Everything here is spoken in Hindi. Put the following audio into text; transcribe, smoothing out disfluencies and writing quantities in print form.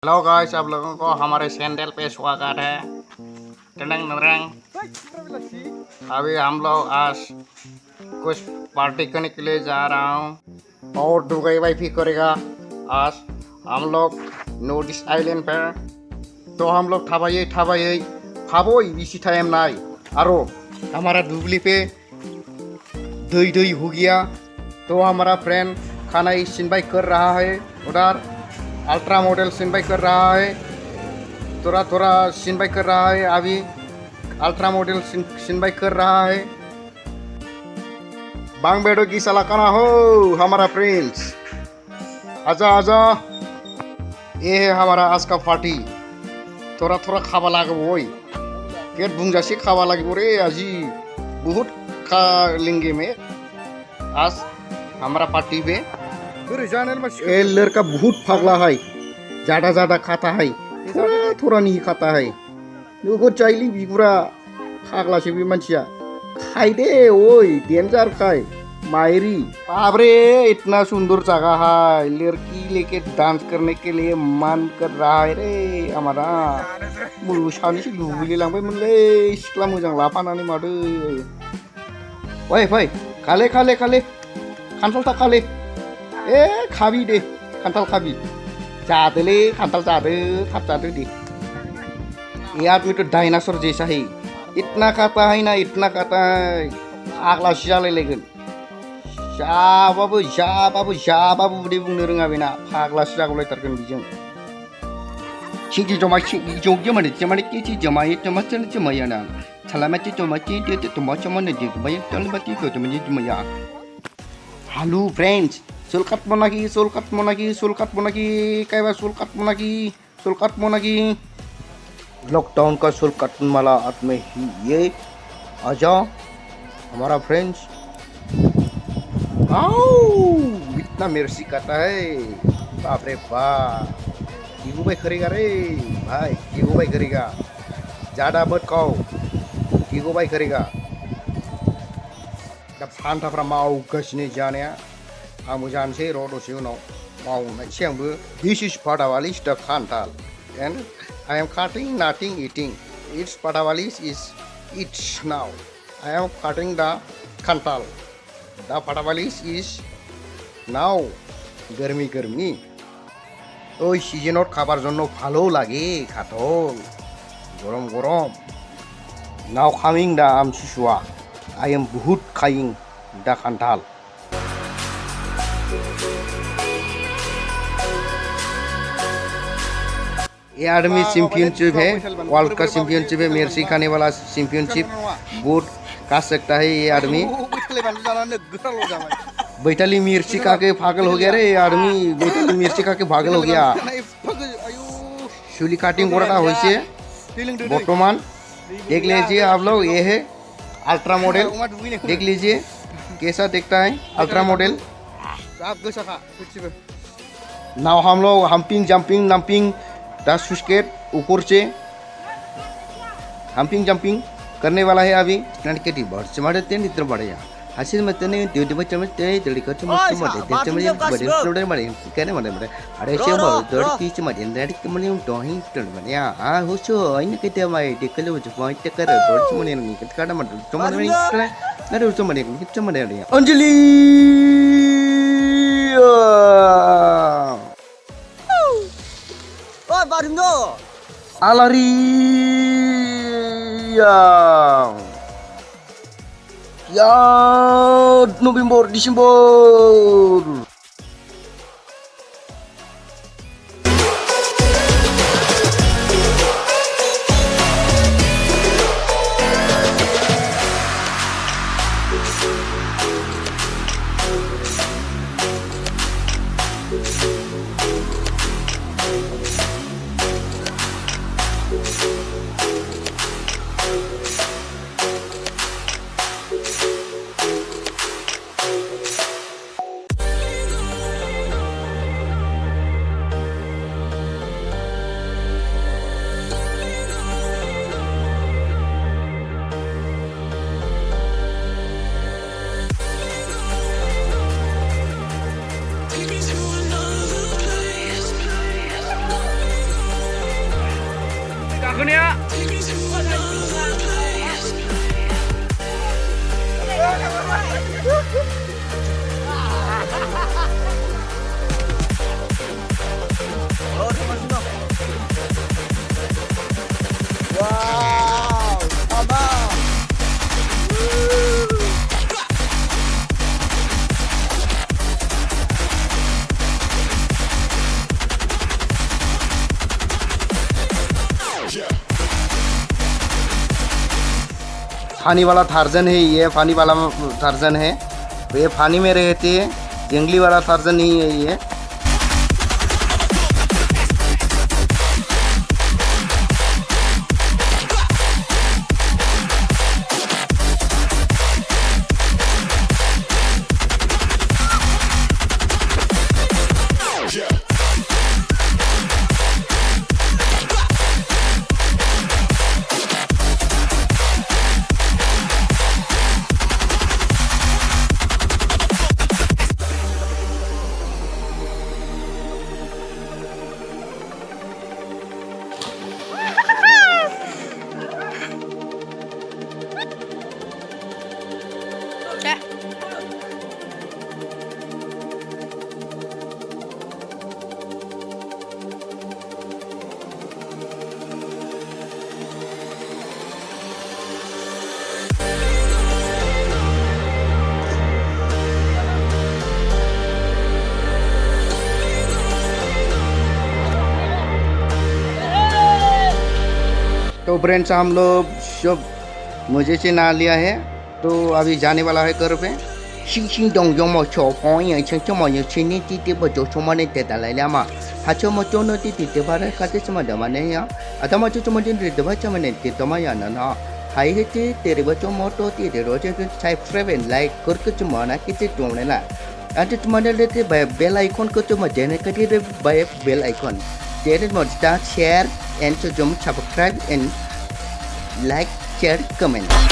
हेलो गाइस, आप लोगों को हमारे चैनल पे स्वागत है। टंडंग नरंग। अभी हम लोग आज कुछ पार्टी करने के लिए जा रहा हूँ और डुगईबाई भी करेगा। आज हम लोग नॉर्थ ईस्ट आइलैंड पर तो हम लोग थाबाई इसी टाइम नाई आरो हमारा डुबली पे दई दई हो गया तो हमारा फ्रेंड खाना सिनबाई कर रहा है। उधर अल्ट्रा मॉडल सिनबाई कर रहा है, थोड़ा सिनबाई कर रहा है। अभी अल्ट्रा मॉडल सिनबाई कर रहा है। बांग बेडो की सलाकाना हो हमारा फ्रेंड्स, आजा आजा। ये है हमारा आज का पार्टी। थोड़ा खावा लागे वही पेट भूंजासे खावा लागे रे। अजी बहुत खा लेंगे में आज हमारा पार्टी पे। ये लड़का बहुत पागला है, ज्यादा खाता है, थोड़ा नहीं खाता है। लोगों चाहिए बिगुरा पागला से भी मानसिया खाई दे ओए डेंजर खाई मायरी। बाबरे इतना सुंदर जगह है, लड़की लेके डांस करने के लिए मन कर रहा है रे हमारा। मुलुसानि से लुबैले लांबाय मोनलै सिख्ला मोजां लाफानानै मादो। ओइ फै खाले खान्थाल था खाले। ए खाबी दे खान्थाल खाबी जादोले खान्थाल जादो थाब जादो दे। ये आदमी तो डायनासोर जैसा है, इतना खाता है ना इतना खाता है आगला जालाय लायगोन। जाबाबो उदै बुंनो रोङा बेना, फाग्लासो जागौलायथारगोन बिजों। चिंकि जमा माने जमाने किची जमाये जमाचन जमायाना सालामाची जमाची दे तुमा चमने दे बाय तलबाती को जमाये जमाया। हेलो फ्रेंड्स, सोलकाट मोनागी कायबा सोलकाट मोनागी। लॉकडाउन का सोलकाट माला आत्मे ही ये आजा हमारा फ्रेंड्स। इतना मेर्सी करता है, बाप रे बाप। गिगुबाई करेगा रे भाई, गिगुबाई करेगा, ज्यादा मत खाओ, गिगुबाई करेगा। दा फान्थाफ्रा मावगासिनो जानाया आंबो जानोसै र' दसे उनाव मावनायसै आंबो। This is Padawalis the Kantal and I am cutting nothing eating. It's Padawalis is eats now. I am cutting the Kantal. The Padawalis is now गर्मी ওই সিজনত খাবার জন্য ভালো লাগে কাতল গরম। Now coming the Amsi Suwani. I am बहुत खाइंग the Kantal. ये आदमी चैंपियनशिप है, वर्ल्ड का चैंपियनशिप है, मेर्सी खाने वाला चैंपियनशिप बहुत खा सकता है ये आदमी। बैठाली मिर्ची खा के पागल हो गया रे ये आदमी, बैठाली मिर्ची खा के पागल हो गया। चुली काटिंग करा होइसे वर्तमान देख लीजिए आप लोग। ये है अल्ट्रा मॉडल, देख लीजिए कैसा दिखता है अल्ट्रा मॉडल। नाउ हम लोग हम्पिंग जंपिंग दास सुस्केट ऊपर से हम्पिंग जंपिंग करने वाला है अभी। के बड़ चमाड़े तेन इतना बढ़िया हासिल मत नहीं त्यो चमच ते जल्दी कर चमच बड़े बड़े बड़े कहने बड़े अरे से दौड़ की चमच रेडी कमने टोही टन बढ़िया आ होसो इन केते माय देखले जो पॉइंट कर बड़ चमने नहीं काटा मत चमने नहीं अरे चमने Anjali Barundo Alaria ya November Desember. गाखोनाया पानी वाला टार्जन है, ये पानी वाला टार्जन है। ये पानी में रहते हैं, जंगली वाला टार्जन नहीं है ये। तो फ्रेंड्स हम लोग सब मजे से नहा लिया है, तो अभी जाने वाला है घर पे। सिंग दong yung mo cho pong yang chen cho mo yang chen ni ti ti bo jo cho mo ne te da lai lia ma ha cho mo cho no ti ti te ba re ka te ma da ma ne ya a ta ma cho mo din re da ba cha ma ne ti to ma ya na na hai he ti te re ba cho mo to ti de ro che chai freven like kur ku cho mo na ki ti to ne la a ti ma ne le te ba bell icon ko cho mo de ne ka ti re ba bell icon there is more start share and to jump subscribe and like share comment.